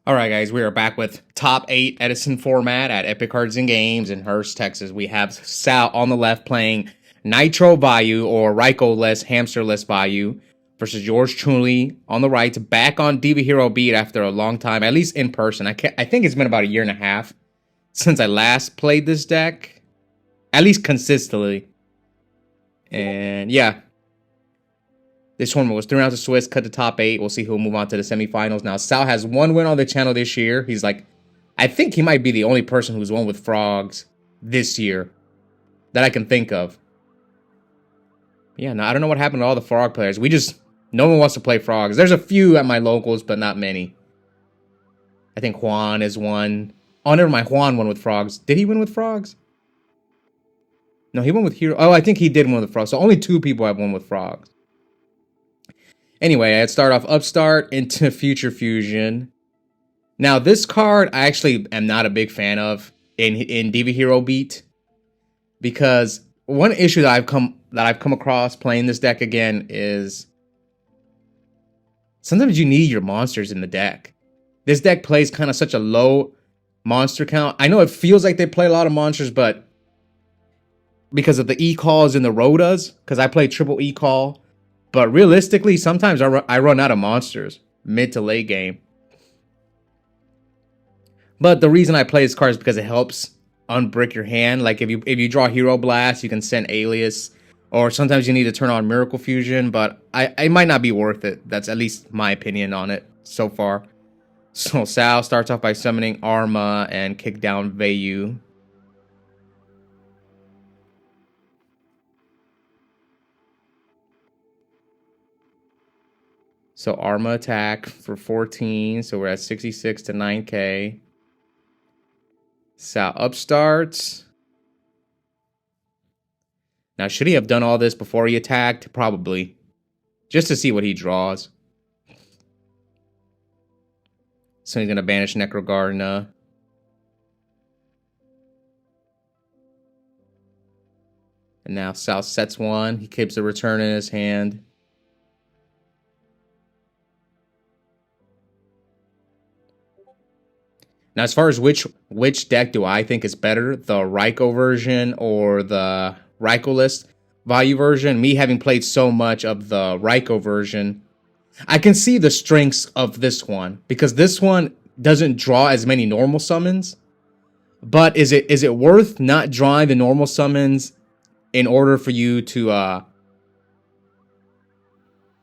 All right, guys, we are back with top 8 Edison Format at Epik Cards and Games in Hurst, Texas. We have Sal on the left playing Nitro Vayu or Ryko-less, hamsterless Vayu versus yours truly on the right, back on Diva Hero Beat after a long time, at least in person. I think it's been about a year and a half since I last played this deck, at least consistently. And yeah, this tournament was 3 rounds of Swiss, cut the top 8. We'll see who'll move on to the semifinals. Now, Sal has 1 win on the channel this year. He's like, I think he might be the only person who's won with frogs this year that I can think of. Yeah, no, I don't know what happened to all the frog players. No one wants to play frogs. There's a few at my locals, but not many. I think Juan is one. Oh, never mind. Juan won with frogs. Did he win with frogs? No, he won with hero. Oh, I think he did win with frogs. So only 2 people have won with frogs. Anyway, I'd start off Upstart into Future Fusion. Now, this card I actually am not a big fan of in Diva Hero Beat, because one issue that I've come across playing this deck again is sometimes you need your monsters in the deck. This deck plays kind of such a low monster count. I know it feels like they play a lot of monsters, but because of the E-calls and the Rotas, because I play triple E-call. But realistically, sometimes I run out of monsters mid to late game. But the reason I play this card is because it helps unbrick your hand. Like if you draw Hero Blast, you can send Alias. Or sometimes you need to turn on Miracle Fusion. But it might not be worth it. That's at least my opinion on it so far. So Sal starts off by summoning Arma and kick down Vayu. So Arma attack for 14. So we're at 66 to 9k. Sal upstarts. Now, should he have done all this before he attacked? Probably. Just to see what he draws. So he's going to banish Necrogardna. And now Sal sets 1. He keeps a return in his hand. Now, as far as which deck do I think is better, the Ryko version or the Ryko-less Vayu version, me having played so much of the Ryko version, I can see the strengths of this one, because this one doesn't draw as many normal summons. But is it worth not drawing the normal summons in order for you to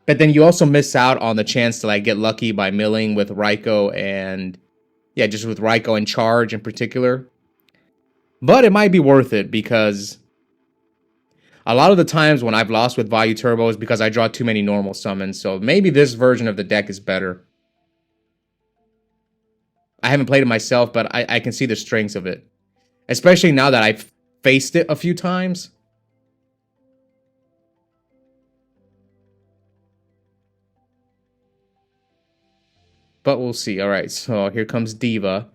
but then you also miss out on the chance to like get lucky by milling with Ryko and yeah, just with Ryko and Charge in particular. But it might be worth it, because a lot of the times when I've lost with Vayu Turbo is because I draw too many normal summons. So maybe this version of the deck is better. I haven't played it myself, but I can see the strengths of it. Especially now that I've faced it a few times. But we'll see. All right, so here comes Diva.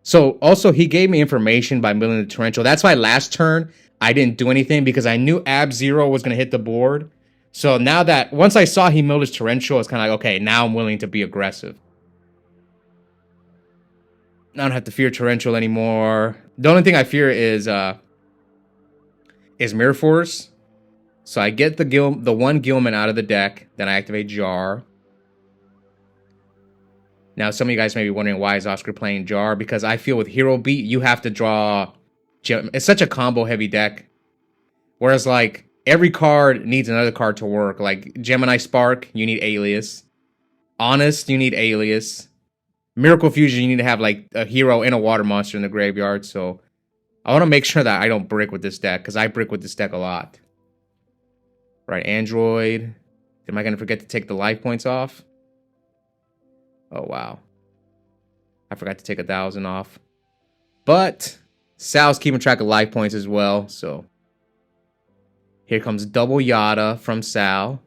So also he gave me information by milling the Torrential. That's why last turn I didn't do anything, because I knew Ab-Zero was going to hit the board. So now that once I saw he milled his Torrential, it's kind of like, okay, now I'm willing to be aggressive. I don't have to fear Torrential anymore. The only thing I fear is Mirror Force. So I get the one Gilman out of the deck, then I activate Jar. Now, some of you guys may be wondering, why is Oscar playing Jar? Because I feel with Hero Beat, you have to draw... It's such a combo-heavy deck. Whereas, like, every card needs another card to work. Like, Gemini Spark, you need Alias. Honest, you need Alias. Miracle Fusion, you need to have, like, a hero and a water monster in the graveyard. So, I want to make sure that I don't brick with this deck, because I brick with this deck a lot. Right, Android. Am I going to forget to take the life points off? Oh, wow. I forgot to take 1,000 off. But Sal's keeping track of life points as well. So here comes double Yada from Sal.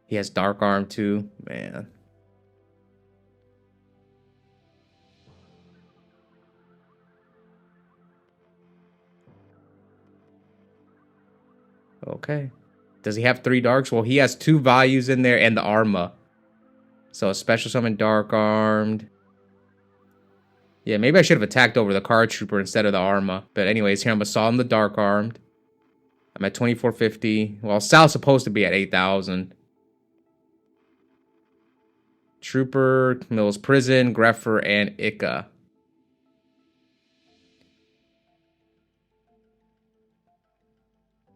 He has Dark Arm too. Man. Okay. Does he have 3 darks? Well, he has 2 values in there and the Arma. So a special summon dark armed. Yeah, maybe I should have attacked over the card trooper instead of the Arma. But anyways, here I'm assaulting the dark armed. I'm at 2450. Well, Sal's supposed to be at 8,000. Trooper, Mills Prison, Greffer, and Ika.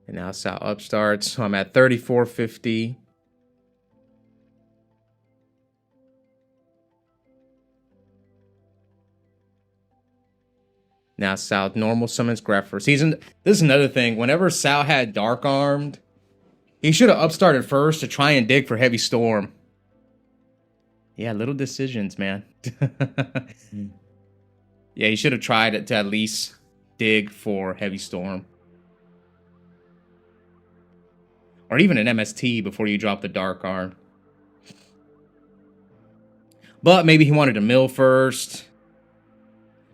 And now Sal upstarts. So I'm at 3450. Now Sal normal summons Greffer. This is another thing. Whenever Sal had Dark Armed, he should have upstarted first to try and dig for Heavy Storm. Yeah, little decisions, man. Yeah, he should have tried to at least dig for Heavy Storm. Or even an MST before you drop the Dark Arm. But maybe he wanted to mill first.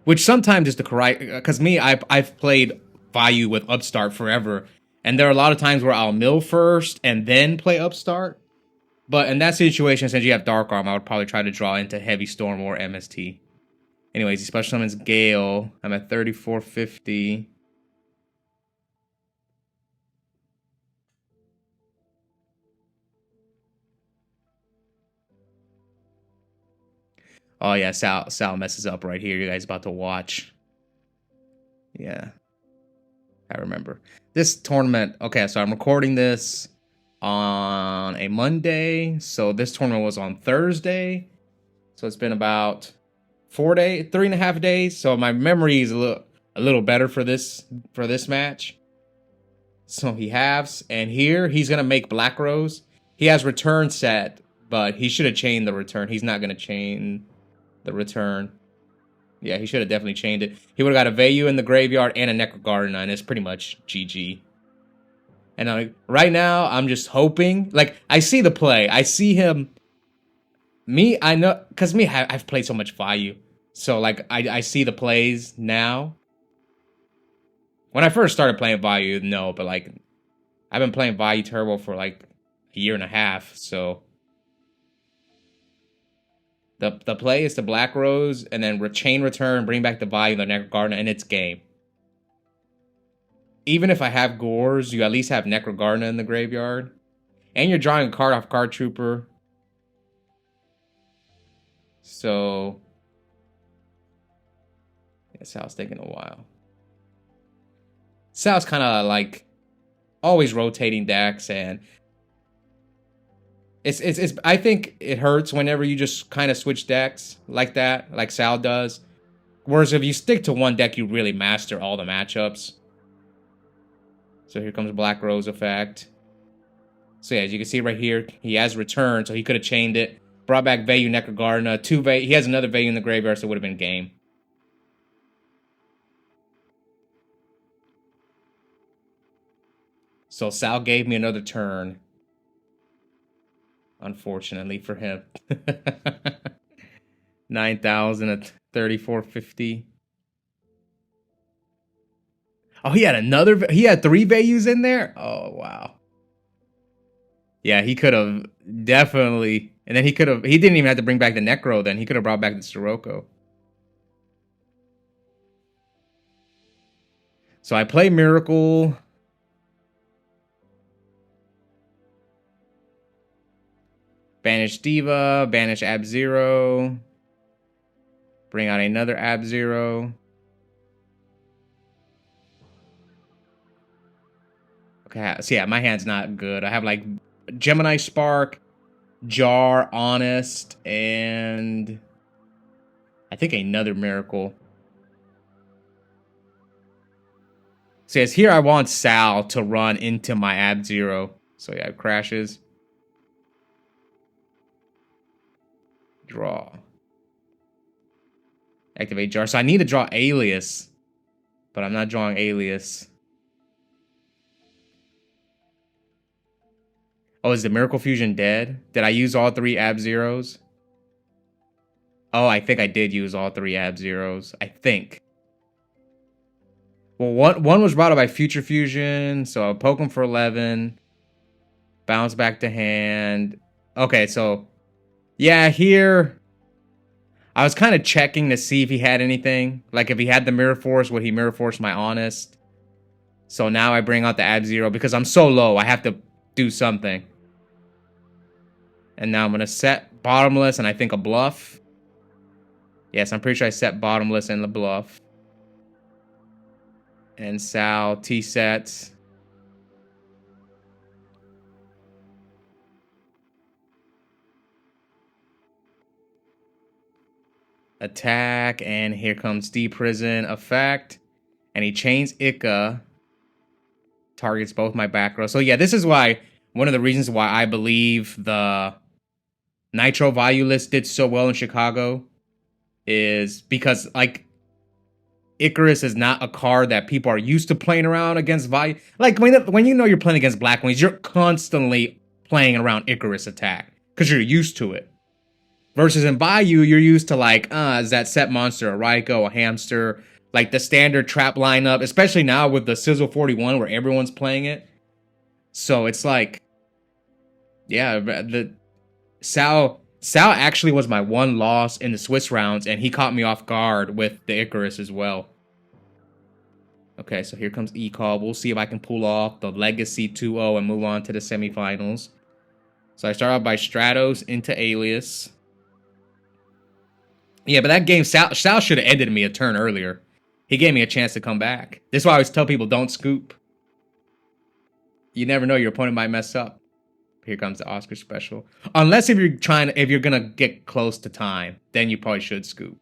Which sometimes is the correct... Because me, I've played Vayu with Upstart forever. And there are a lot of times where I'll mill first and then play Upstart. But in that situation, since you have Dark Arm, I would probably try to draw into Heavy Storm or MST. Anyways, he special summons Gale. I'm at 3450. Oh yeah, Sal messes up right here. You guys about to watch. Yeah. I remember. This tournament, okay, so I'm recording this on a Monday. So this tournament was on Thursday. So it's been about 3.5 days. So my memory is a little better for this match. So he halves, and here he's gonna make Black Rose. He has return set, but he should have chained the return. He's not gonna chain the return. Yeah, he should have definitely chained it. He would have got a Vayu in the graveyard and a Necrogardena, and it's pretty much GG. And right now, I'm just hoping. Like, I see the play. I see him. I know, because I've played so much Vayu. So, like, I see the plays now. When I first started playing Vayu, no, but, like, I've been playing Vayu Turbo for, like, a year and a half, so... The play is to Black Rose, and then chain return, bring back the Vayu, the Necrogardena, and it's game. Even if I have Gores, you at least have Necrogardena in the graveyard. And you're drawing a card off Card Trooper. So... yeah, Sal's taking a while. Sal's kind of like... always rotating decks, and... I think it hurts whenever you just kind of switch decks like that, like Sal does. Whereas if you stick to one deck, you really master all the matchups. So here comes Black Rose effect. So yeah, as you can see right here, he has return, so he could have chained it. Brought back Vayu Necrogardena, he has another Vayu in the graveyard, so it would have been game. So Sal gave me another turn. Unfortunately for him. 9,000 at 3450. Oh, he had 3 Vayus in there? Oh, wow. Yeah, he could have definitely... and then he didn't even have to bring back the Necro then. He could have brought back the Sirocco. So I play Miracle... banish Diva, banish Ab-Zero. Bring out another Ab-Zero. Okay, so yeah, my hand's not good. I have like Gemini Spark, Jar, Honest, and I think another Miracle. So yes, here I want Sal to run into my Ab-Zero. So yeah, it crashes. Draw. Activate Jar. So I need to draw Alias. But I'm not drawing Alias. Oh, is the Miracle Fusion dead? Did I use all 3 Ab-Zeros? Oh, I think I did use all 3 Ab-Zeros. I think. Well, one was brought up by Future Fusion. So I'll poke him for 11. Bounce back to hand. Okay, so yeah, here I was kind of checking to see if he had anything. Like if he had the Mirror Force, would he Mirror Force my Honest? So now I bring out the Ab-Zero because I'm so low. I have to do something. And now I'm going to set Bottomless and I think a Bluff. Yes, I'm pretty sure I set Bottomless and the Bluff. And Sal T-sets. Attack, and here comes D-Prison effect. And he chains Ika. Targets both my back row. So yeah, this is why, one of the reasons why I believe the Nitro Vayu list did so well in Chicago is because, like, Icarus is not a card that people are used to playing around against Vayu. Like, when you know you're playing against Black Wings, you're constantly playing around Icarus attack because you're used to it. Versus in Vayu, you're used to, like, is that set monster, a Raikou, a Hamster, like the standard trap lineup, especially now with the Sizzle 41 where everyone's playing it. So it's like, yeah, the Sal actually was my one loss in the Swiss rounds, and he caught me off guard with the Icarus as well. Okay, so here comes E-Call. We'll see if I can pull off the Legacy 2-0 and move on to the semifinals. So I start out by Stratos into Alias. Yeah, but that game, Sal should have ended me a turn earlier. He gave me a chance to come back. This is why I always tell people, don't scoop. You never know, your opponent might mess up. Here comes the Oscar special. Unless if you're gonna get close to time, then you probably should scoop.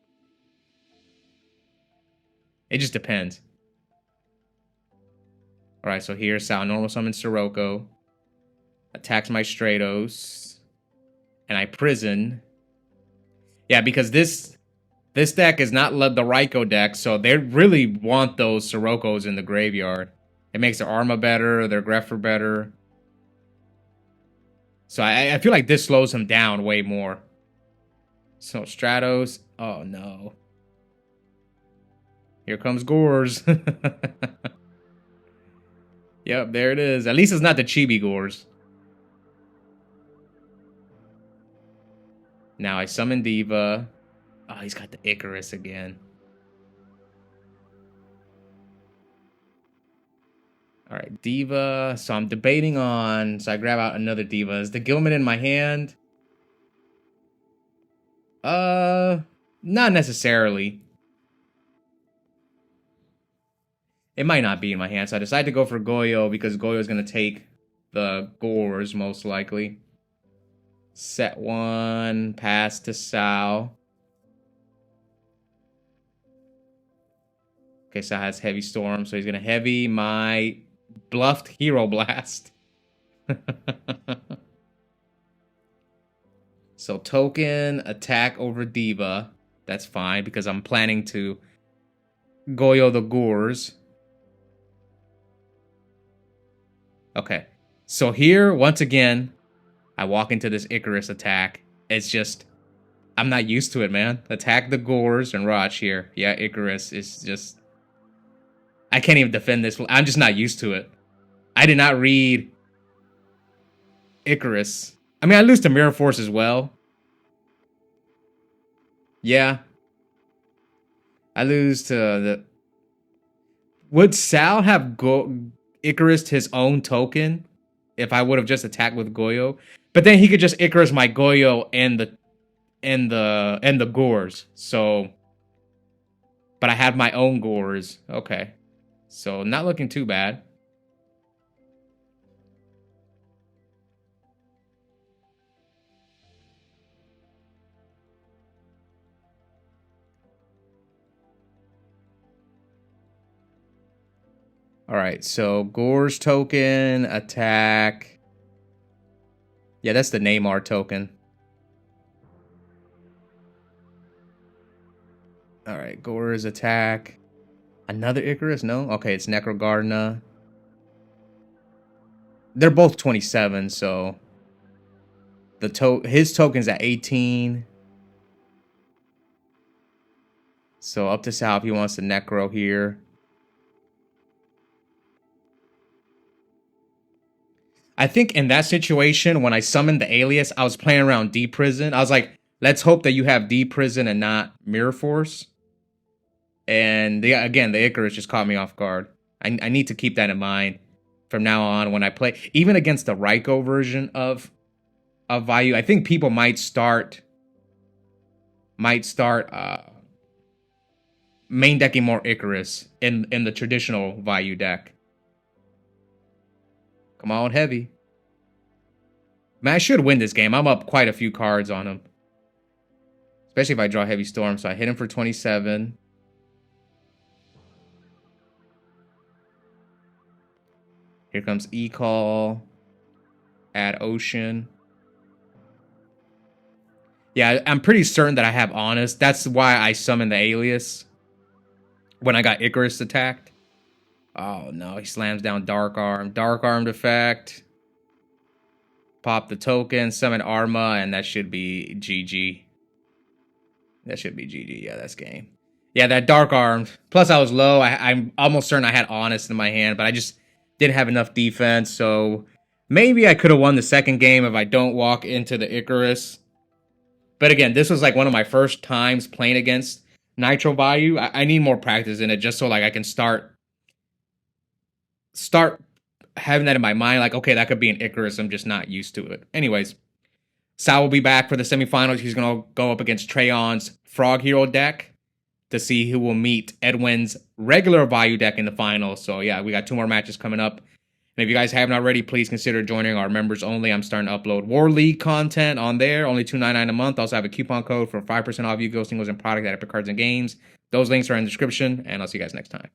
It just depends. Alright, so here Sal normal summons Sirocco. Attacks my Stratos. And I prison. Yeah, because this deck is not the Raikou deck, so they really want those Siroccos in the graveyard. It makes their Arma better, their Greffer better. So I feel like this slows him down way more. So Stratos. Oh no. Here comes Gores. Yep, there it is. At least it's not the Chibi Gores. Now I summon Diva. Oh, he's got the Icarus again. Alright, Diva. So I'm debating on... So I grab out another Diva. Is the Gilman in my hand? Not necessarily. It might not be in my hand. So I decide to go for Goyo because Goyo is going to take the Gores, most likely. Set one. Pass to Sal. Okay, Sal has Heavy Storm. So he's going to heavy my bluffed Hero Blast. So token, attack over Diva. That's fine because I'm planning to Goyo the Gores. Okay. So here, once again, I walk into this Icarus attack. It's just, I'm not used to it, man. Attack the Gores and Raj here. Yeah, Icarus is just, I can't even defend this. I'm just not used to it. I did not read Icarus. I mean, I lose to Mirror Force as well. Yeah. I lose to the... Would Sal have Icarus his own token if I would have just attacked with Goyo? But then he could just Icarus my Goyo and the Gores. So, but I have my own Gores. Okay. So not looking too bad. All right, so Gores token, attack. Yeah, that's the Neymar token. All right, Gores attack. Another Icarus? No? Okay, it's Necrogardna. They're both 27, so his token's at 18. So up to Sal if he wants to Necro here. I think in that situation, when I summoned the alias, I was playing around D Prison. I was like, let's hope that you have D Prison and not Mirror Force. And again, the Icarus just caught me off guard. I need to keep that in mind from now on when I play. Even against the Raikou version of Vayu, I think people might start main decking more Icarus in the traditional Vayu deck. Come on, heavy. Man, I should win this game. I'm up quite a few cards on him. Especially if I draw Heavy Storm. So I hit him for 27. Here comes E-Call. Add Ocean. Yeah, I'm pretty certain that I have Honest. That's why I summoned the alias when I got Icarus attacked. Oh, no. He slams down Dark Arm. Dark Armed effect. Pop the token, summon Arma, and that should be GG. That should be GG. Yeah, that's game. Yeah, that Dark Armed. Plus, I was low. I'm almost certain I had Honest in my hand, but I just didn't have enough defense. So maybe I could have won the second game if I don't walk into the Icarus. But again, this was like one of my first times playing against Nitro Vayu. I need more practice in it just so like I can start having that in my mind. Like, okay, that could be an Icarus. I'm just not used to it. Anyways, Sal will be back for the semifinals. He's going to go up against Treyon's Frog Hero deck to see who will meet Edwin's regular Vayu deck in the finals. So yeah, we got 2 more matches coming up. And if you guys haven't already, please consider joining our members only. I'm starting to upload War League content on there, only $2.99 a month. I also have a coupon code for 5% off Yu-Gi-Oh! Singles and product at Epik Cards and Games. Those links are in the description, and I'll see you guys next time.